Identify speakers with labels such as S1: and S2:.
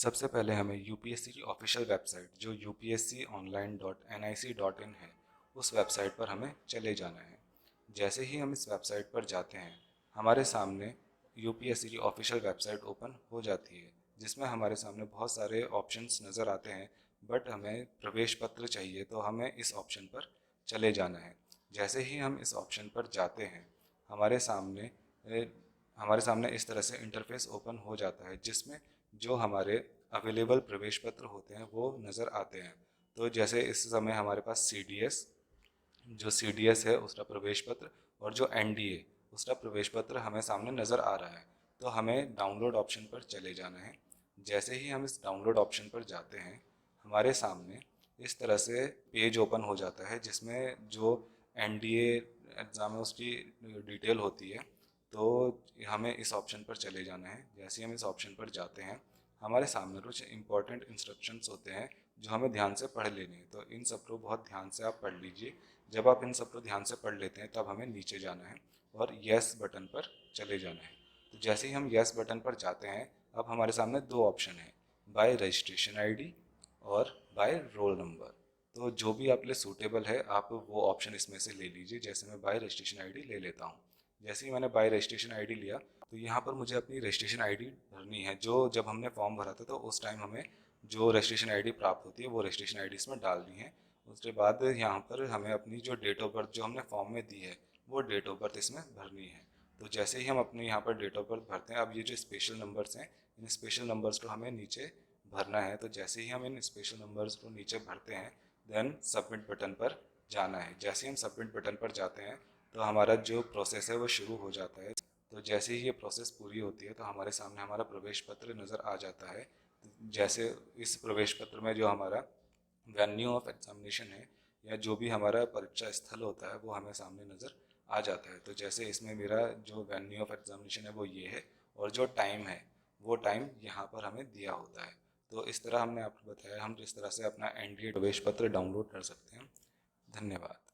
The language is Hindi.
S1: सबसे पहले हमें यूपीएससी की ऑफिशियल वेबसाइट जो upsconline.nic.in है, उस वेबसाइट पर हमें चले जाना है। जैसे ही हम इस वेबसाइट पर जाते हैं, हमारे सामने यूपीएससी की ऑफिशियल वेबसाइट ओपन हो जाती है, जिसमें हमारे सामने बहुत सारे ऑप्शंस नज़र आते हैं। बट हमें प्रवेश पत्र चाहिए तो हमें इस ऑप्शन पर चले जाना है। जैसे ही हम इस ऑप्शन पर जाते हैं, हमारे सामने हमारे सामने इस तरह से इंटरफेस ओपन हो जाता है, जिसमें जो हमारे अवेलेबल प्रवेश पत्र होते हैं वो नज़र आते हैं। तो जैसे इस समय हमारे पास सी डी एस है उसका प्रवेश पत्र, और जो एन डी ए उसका प्रवेश पत्र हमें सामने नज़र आ रहा है। तो हमें डाउनलोड ऑप्शन पर चले जाना है। जैसे ही हम इस डाउनलोड ऑप्शन पर जाते हैं, हमारे सामने इस तरह से पेज ओपन हो जाता है, जिसमें जो एन डी ए एग्ज़ाम है उसकी डिटेल होती है। तो हमें इस ऑप्शन पर चले जाना है। जैसे ही हम इस ऑप्शन पर जाते हैं, हमारे सामने कुछ इंपॉर्टेंट इंस्ट्रक्शंस होते हैं जो हमें ध्यान से पढ़ लेने हैं। तो इन सब को बहुत ध्यान से आप पढ़ लीजिए। जब आप इन सब को ध्यान से पढ़ लेते हैं, तब हमें नीचे जाना है और यस बटन पर चले जाना है। तो जैसे ही हम यस बटन पर जाते हैं, अब हमारे सामने दो ऑप्शन है, बाय रजिस्ट्रेशन आईडी और बाय रोल नंबर। तो जो भी आपके लिए सूटेबल है, आप वो ऑप्शन इसमें से ले लीजिए। जैसे मैं बाय रजिस्ट्रेशन आईडी ले लेता हूँ। जैसे ही मैंने बाय रजिस्ट्रेशन आईडी लिया, तो यहाँ पर मुझे अपनी रजिस्ट्रेशन आईडी भरनी है। जो जब हमने फॉर्म भरा था, तो उस टाइम हमें जो रजिस्ट्रेशन आईडी प्राप्त होती है, वो रजिस्ट्रेशन आईडी इसमें डालनी है। उसके बाद यहाँ पर हमें अपनी जो डेट ऑफ बर्थ जो हमने फॉर्म में दी है, वो डेट ऑफ बर्थ इसमें भरनी है। तो जैसे ही हम अपने यहाँ पर डेट ऑफ बर्थ भरते हैं, अब ये जो स्पेशल नंबर्स हैं, इन स्पेशल नंबर्स को हमें नीचे भरना है। तो जैसे ही हम इन स्पेशल नंबर्स को नीचे भरते हैं, देन सबमिट बटन पर जाना है। जैसे ही हम सबमिट बटन पर जाते हैं, तो हमारा जो प्रोसेस है वो शुरू हो जाता है। तो जैसे ही ये प्रोसेस पूरी होती है, तो हमारे सामने हमारा प्रवेश पत्र नज़र आ जाता है। जैसे इस प्रवेश पत्र में जो हमारा वेन्यू ऑफ एग्जामिनेशन है, या जो भी हमारा परीक्षा स्थल होता है, वो हमें सामने नज़र आ जाता है। तो जैसे इसमें मेरा जो वेन्यू ऑफ एग्जामिनेशन है वो ये है, और जो टाइम है वो टाइम यहाँ पर हमें दिया होता है। तो इस तरह हमने आपको बताया हम जिस तरह से अपना एनडीए प्रवेश पत्र डाउनलोड कर सकते हैं। धन्यवाद।